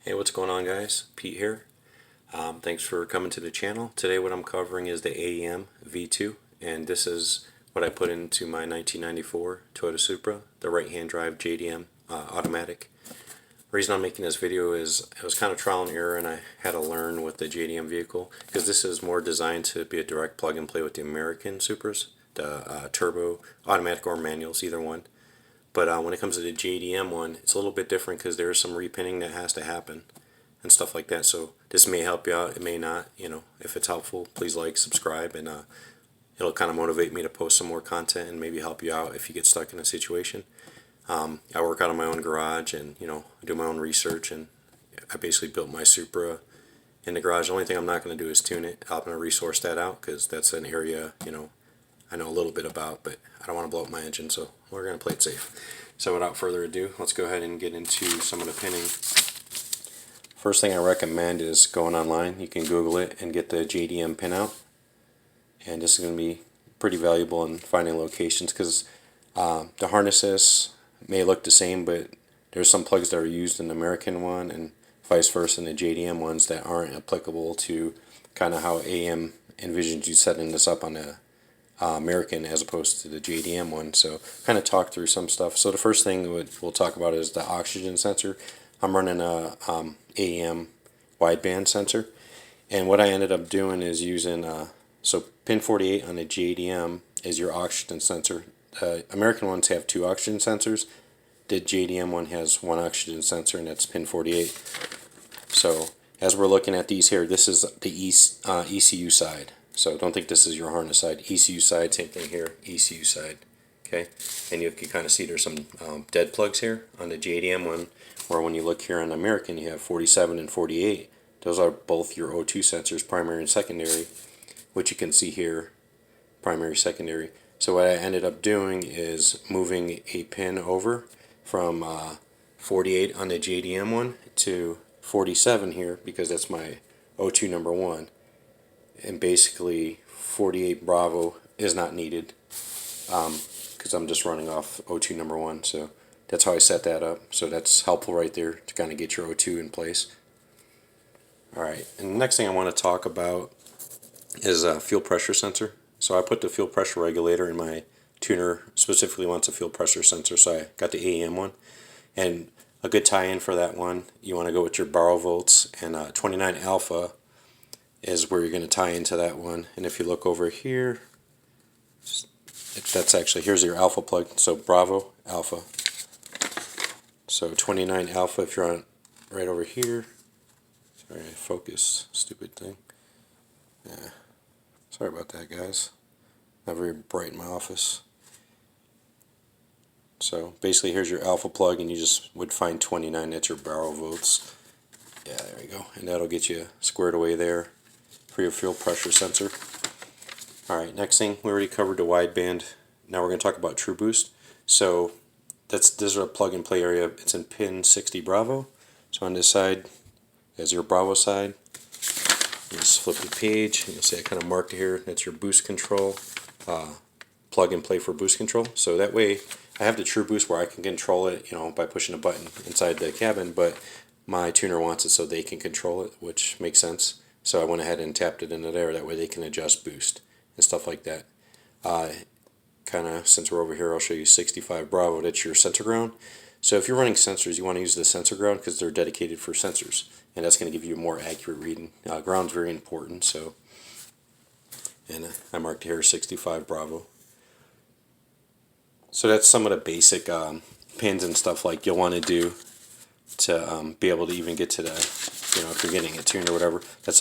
Hey, what's going on, guys? Pete here. Thanks for coming to the channel. Today what I'm covering is the Aem V2, and this is what I put into my 1994 Toyota Supra, the right-hand drive JDM automatic. The reason I'm making this video is it was kind of trial and error, and I had to learn with the JDM vehicle, because this is more designed to be a direct plug and play with the American Supras, the turbo, automatic or manuals, either one. But when it comes to the JDM one, it's a little bit different because there is some repinning that has to happen and stuff like that. So this may help you out, it may not. If it's helpful, please like, subscribe, and it'll kind of motivate me to post some more content and maybe help you out if you get stuck in a situation. I work out of my own garage, and I do my own research, and I basically built my Supra in the garage. The only thing I'm not going to do is tune it. I'm going to resource that out because that's an area I know a little bit about, but I don't want to blow up my engine, so we're going to play it safe. So without further ado, let's go ahead and get into some of the pinning. First thing I recommend is going online. You can Google it and get the JDM pinout, and this is going to be pretty valuable in finding locations, because the harnesses may look the same, but there's some plugs that are used in the American one and vice versa in the JDM ones that aren't applicable to kind of how Aem envisions you setting this up on the American as opposed to the JDM one. So kind of talk through some stuff. So the first thing we'll talk about is the oxygen sensor. I'm running a Aem wideband sensor, and what I ended up doing is using so pin 48 on the JDM is your oxygen sensor. American ones have 2 oxygen sensors. The JDM one has 1 oxygen sensor, and that's pin 48. So as we're looking at these here, this is the ECU side. So don't think this is your harness side. ECU side, same thing here, ECU side. Okay, and you can kind of see there's some dead plugs here on the JDM one, where when you look here on the American, you have 47 and 48. Those are both your O2 sensors, primary and secondary, which you can see here, primary, secondary. So what I ended up doing is moving a pin over from 48 on the JDM one to 47 here, because that's my O2 number 1. And basically 48 Bravo is not needed because I'm just running off O2 number 1. So that's how I set that up. So that's helpful right there to kind of get your O2 in place. Alright, and the next thing I want to talk about is a fuel pressure sensor. So I put the fuel pressure regulator in my tuner, specifically wants a fuel pressure sensor, so I got the Aem one. And a good tie-in for that one, you want to go with your baro volts, and 29 alpha is where you're going to tie into that one. And if you look over here, that's actually, here's your alpha plug, so Bravo, alpha. So 29 alpha, if you're on right over here. Sorry, focus, stupid thing. Yeah, sorry about that, guys. Not very bright in my office. So basically here's your alpha plug, and you just would find 29, that's your baro volts. Yeah, there you go. And that'll get you squared away there for your fuel pressure sensor. Alright, next thing, we already covered the wideband. Now we're going to talk about True Boost. So this is a plug and play area. It's in pin 60 Bravo. So on this side, as your Bravo side, you just flip the page, and you'll see I kind of marked it here. That's your boost control, plug and play for boost control. So that way, I have the True Boost where I can control it, by pushing a button inside the cabin, but my tuner wants it so they can control it, which makes sense. So I went ahead and tapped it into there. That way they can adjust boost and stuff like that. Kind of, since we're over here, I'll show you 65 Bravo. That's your sensor ground. So if you're running sensors, you want to use the sensor ground because they're dedicated for sensors, and that's going to give you a more accurate reading. Ground's very important. So, and I marked here 65 Bravo. So that's some of the basic pins and stuff like you'll want to do to be able to even get to the, if you're getting a tune or whatever. That's